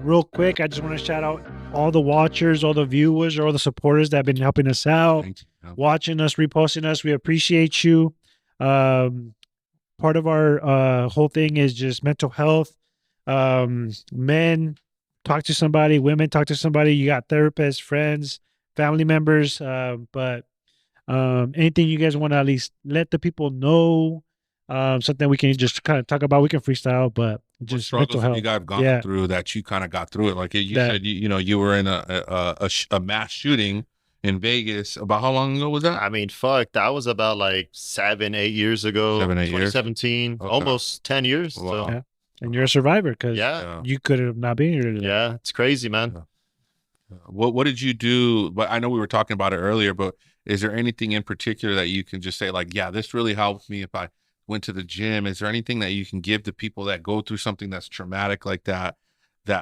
Real quick, I just want to shout out all the watchers, all the viewers, all the supporters that have been helping us out, watching us, reposting us. We appreciate you. Part of our whole thing is just mental health. Men, talk to somebody. Women, talk to somebody. You got therapists, friends, family members. But anything you guys want to at least let the people know, something we can just kind of talk about. We can freestyle, but just mental health. You got gone through that, you kind of got through it. Like you said, you know, you were in a mass shooting in Vegas. About how long ago was that? I mean, fuck, that was about like 7-8 years ago. 7-8 years. 2017, almost 10 years. Wow. So. Yeah. And you're a survivor because you could have not been here today. Yeah, it's crazy, man. What did you do? But I know we were talking about it earlier, but is there anything in particular that you can just say, like, yeah, this really helped me if I went to the gym? Is there anything that you can give to people that go through something that's traumatic like that,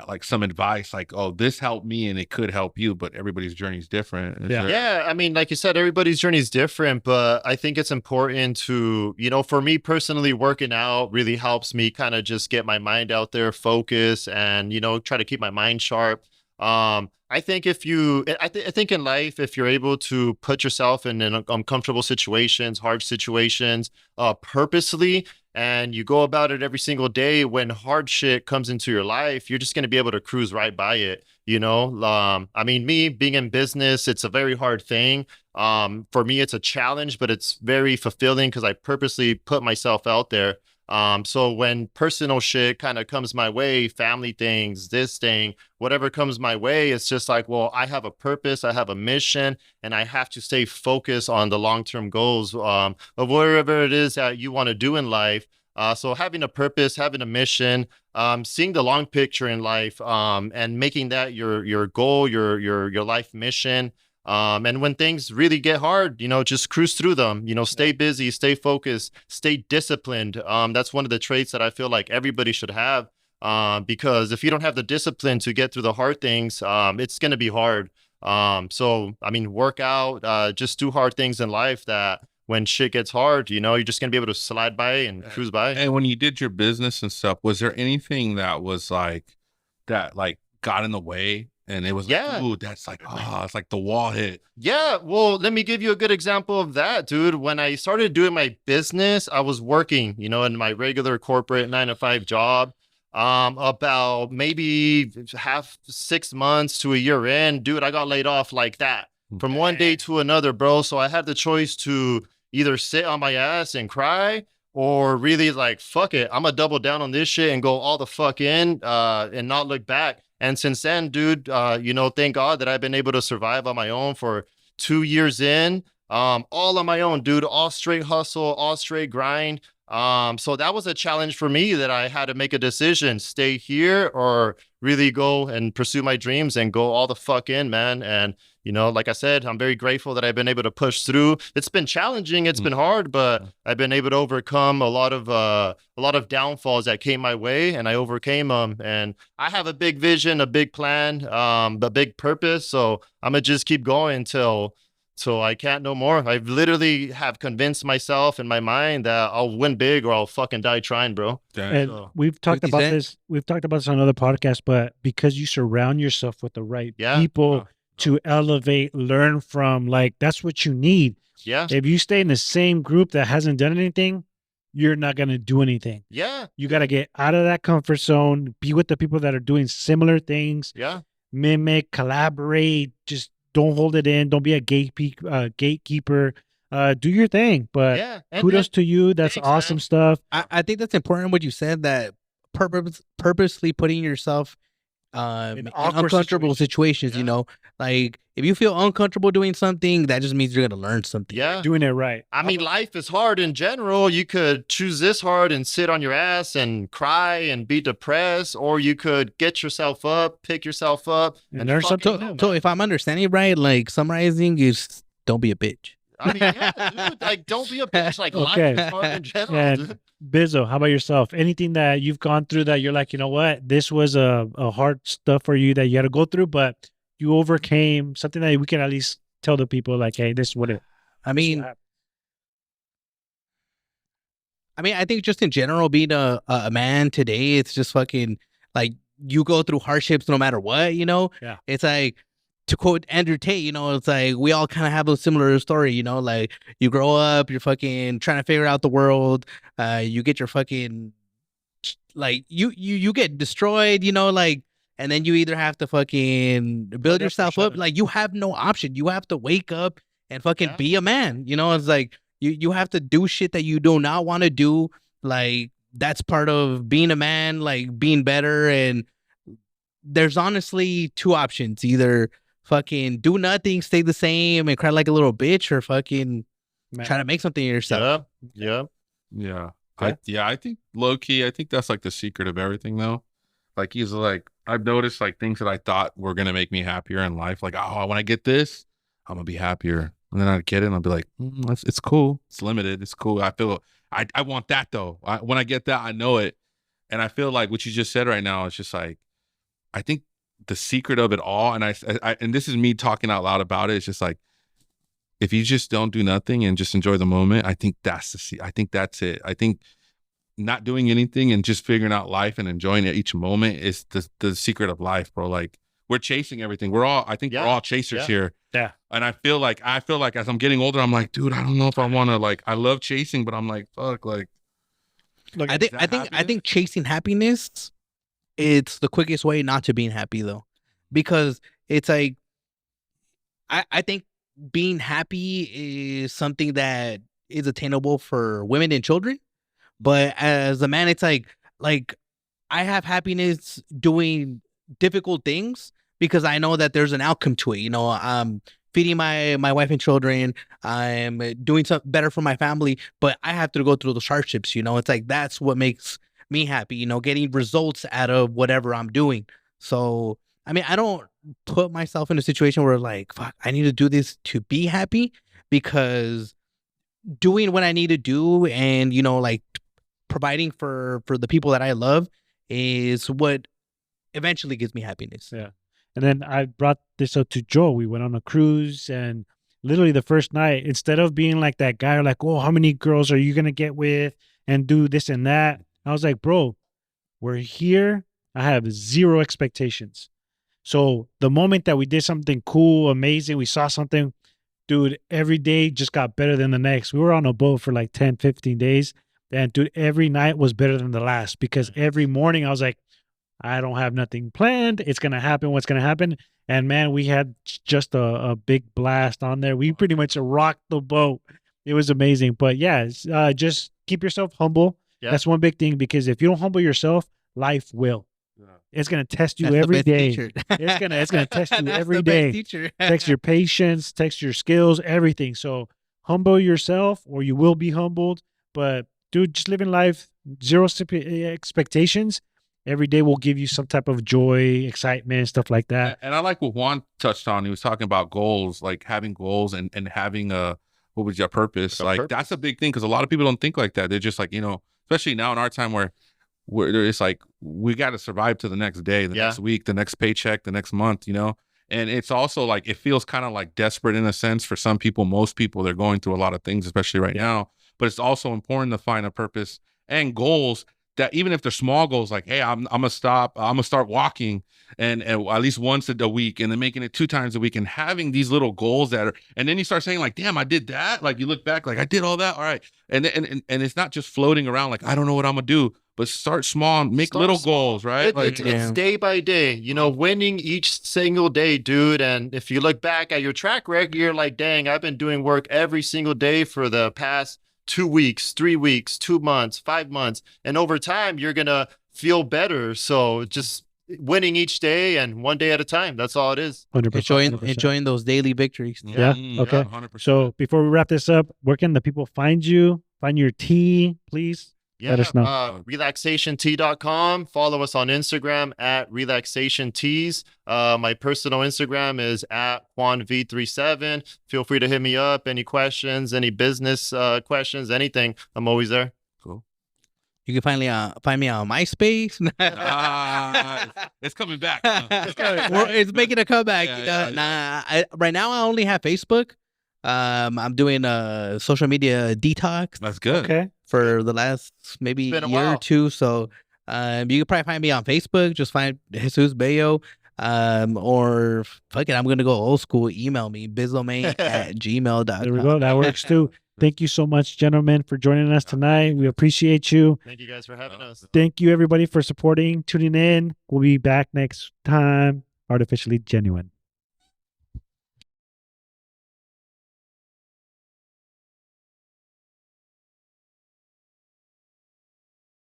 like some advice, like, oh, this helped me and it could help you, but everybody's journey is different? Yeah. I mean, like you said, everybody's journey is different, but I think it's important to, you know, for me personally, working out really helps me kind of just get my mind out there, focus, and, you know, try to keep my mind sharp. I think I think in life, if you're able to put yourself in uncomfortable situations, hard situations, purposely, and you go about it every single day, when hard shit comes into your life, you're just going to be able to cruise right by it. You know, I mean, me being in business, it's a very hard thing. For me, it's a challenge, but it's very fulfilling because I purposely put myself out there. So when personal shit kind of comes my way, family things, this thing, whatever comes my way, it's just like, well, I have a purpose, I have a mission, and I have to stay focused on the long-term goals of whatever it is that you want to do in life. So having a purpose, having a mission, seeing the long picture in life, and making that your goal, your life mission. And when things really get hard, you know, just cruise through them, you know, stay busy, stay focused, stay disciplined. That's one of the traits that I feel like everybody should have. Because if you don't have the discipline to get through the hard things, it's going to be hard. So, I mean, work out, just do hard things in life that when shit gets hard, you know, you're just going to be able to slide by and cruise by. And when you did your business and stuff, was there anything that was like, that like got in the way? And it was like, ooh, that's like, it's like the wall hit. Yeah, well, let me give you a good example of that, dude. When I started doing my business, I was working, you know, in my regular corporate 9-to-5 job. About maybe 6 months to a year in, dude, I got laid off like that from one day to another, bro. So I had the choice to either sit on my ass and cry, or really like, fuck it, I'm gonna double down on this shit and go all the fuck in, and not look back. And since then, dude, you know, thank God that I've been able to survive on my own for 2 years in, all on my own, dude, all straight hustle, all straight grind. So that was a challenge for me that I had to make a decision, stay here or really go and pursue my dreams and go all the fuck in, man. And, you know, like I said, I'm very grateful that I've been able to push through. It's been challenging. It's been hard, but I've been able to overcome a lot of downfalls that came my way, and I overcame them. And I have a big vision, a big plan, a big purpose. So I'm gonna just keep going until I can't no more. I literally have convinced myself in my mind that I'll win big or I'll fucking die trying, bro. And we've talked about this. We've talked about this on other podcasts, but because you surround yourself with the right people to elevate, learn from, like, that's what you need. Yeah. If you stay in the same group that hasn't done anything, you're not going to do anything. Yeah. You got to get out of that comfort zone, be with the people that are doing similar things. Yeah. Mimic, collaborate, just don't hold it in. Don't be a gatekeeper. Do your thing. But kudos to you. That's awesome stuff. I think that's important what you said, that purposely putting yourself in uncomfortable situations, you know, like if you feel uncomfortable doing something, that just means you're going to learn something. Yeah. Doing it right. I mean, life is hard in general. You could choose this hard and sit on your ass and cry and be depressed, or you could get yourself up, pick yourself up, and learn something. So if I'm understanding right, like summarizing is don't be a bitch. I mean, yeah, dude, like don't be a bitch. Like life is hard in general. And Bizzo, how about yourself? Anything that you've gone through that you're like, you know what, this was a hard stuff for you that you had to go through, but you overcame, something that we can at least tell the people like, hey, this is what it. I mean, I think just in general, being a man today, it's just fucking like you go through hardships no matter what, you know? Yeah. It's like, to quote Andrew Tate, you know, it's like we all kind of have a similar story, you know, like you grow up, you're fucking trying to figure out the world, you get your fucking, like, you get destroyed, you know, like, and then you either have to fucking build yourself up, like you have no option. You have to wake up and fucking be a man, you know? It's like, you have to do shit that you do not want to do. Like, that's part of being a man, like being better. And there's honestly two options: either fucking do nothing, stay the same, and cry like a little bitch, or fucking try to make something of yourself. Yeah. I think low key, I think that's like the secret of everything, though. Like, he's like, I've noticed like things that I thought were gonna make me happier in life. Like, oh, when I get this, I'm gonna be happier. And then I get it, and I'll be like, it's cool. It's limited. It's cool. I feel I want that though. When I get that, I know it. And I feel like what you just said right now is just like, I think the secret of it all, and I and this is me talking out loud about it. It's just like, if you just don't do nothing and just enjoy the moment, I think that's I think that's it. I think not doing anything and just figuring out life and enjoying it each moment is the secret of life, bro. Like, we're chasing everything. We're all chasers here. Yeah. And I feel like as I'm getting older, I'm like, dude, I don't know if I want to, like, I love chasing, but I'm like, fuck, like, I think chasing happiness, it's the quickest way not to being happy, though, because it's like, I think being happy is something that is attainable for women and children. But as a man, it's like I have happiness doing difficult things because I know that there's an outcome to it. You know, I'm feeding my wife and children. I'm doing something better for my family, but I have to go through those hardships. You know, it's like, that's what makes me happy, you know, getting results out of whatever I'm doing. So, I mean, I don't put myself in a situation where, like, fuck, I need to do this to be happy, because doing what I need to do and, you know, like, providing for the people that I love is what eventually gives me happiness. Yeah. And then I brought this up to Joe. We went on a cruise, and literally the first night, instead of being like that guy, like, oh, how many girls are you going to get with and do this and that? I was like, bro, we're here. I have zero expectations. So the moment that we did something cool, amazing, we saw something, dude, every day just got better than the next. We were on a boat for like 10, 15 days. And dude, every night was better than the last, because every morning I was like, I don't have nothing planned. It's going to happen. What's going to happen? And man, we had just a big blast on there. We pretty much rocked the boat. It was amazing. But yeah, just keep yourself humble. Yeah. That's one big thing, because if you don't humble yourself, life will. Yeah. It's going to test you every day. It's going to test you every day. Test your patience, test your skills, everything. So humble yourself, or you will be humbled. But dude, just living life, zero expectations. Every day will give you some type of joy, excitement, stuff like that. And I like what Juan touched on. He was talking about goals, like having goals and having what was your purpose? Like, that's a big thing, because a lot of people don't think like that. They're just like, you know, especially now in our time where it's like, we got to survive to the next day, the next week, the next paycheck, the next month, you know? And it's also like, it feels kind of like desperate in a sense for some people. Most people, they're going through a lot of things, especially right now. But it's also important to find a purpose and goals that, even if they're small goals, like, hey, I'm gonna start walking and at least once a week, and then making it 2 times a week, and having these little goals that are, and then you start saying like, damn, I did that. Like, you look back, like, I did all that. All right. And it's not just floating around like, I don't know what I'm gonna do, but start small, make little goals, right? It's day by day, you know, winning each single day, dude. And if you look back at your track record, you're like, dang, I've been doing work every single day for the past 2 weeks, 3 weeks, 2 months, 5 months. And over time, you're going to feel better. So just winning each day and one day at a time. That's all it is. 100%. Enjoying those daily victories. Yeah. Okay. 100%. So before we wrap this up, where can the people find you? Find your tea, please. Yeah, let us know. Relaxationtea.com. Follow us on Instagram at relaxationteas. My personal Instagram is at JuanV37. Feel free to hit me up. Any questions, any business questions, anything. I'm always there. Cool. You can find me on MySpace. It's coming back. It's making a comeback. Right now I only have Facebook. I'm doing a social media detox. That's good. Okay. For the last maybe year or two. So you can probably find me on Facebook. Just find Jesus Bayo. Or fuck it, I'm gonna go old school. Email me, bizomane@gmail.com. There we go. That works too. Thank you so much, gentlemen, for joining us tonight. We appreciate you. Thank you guys for having us. Thank you, everybody, for supporting, tuning in. We'll be back next time. Artificially Genuine.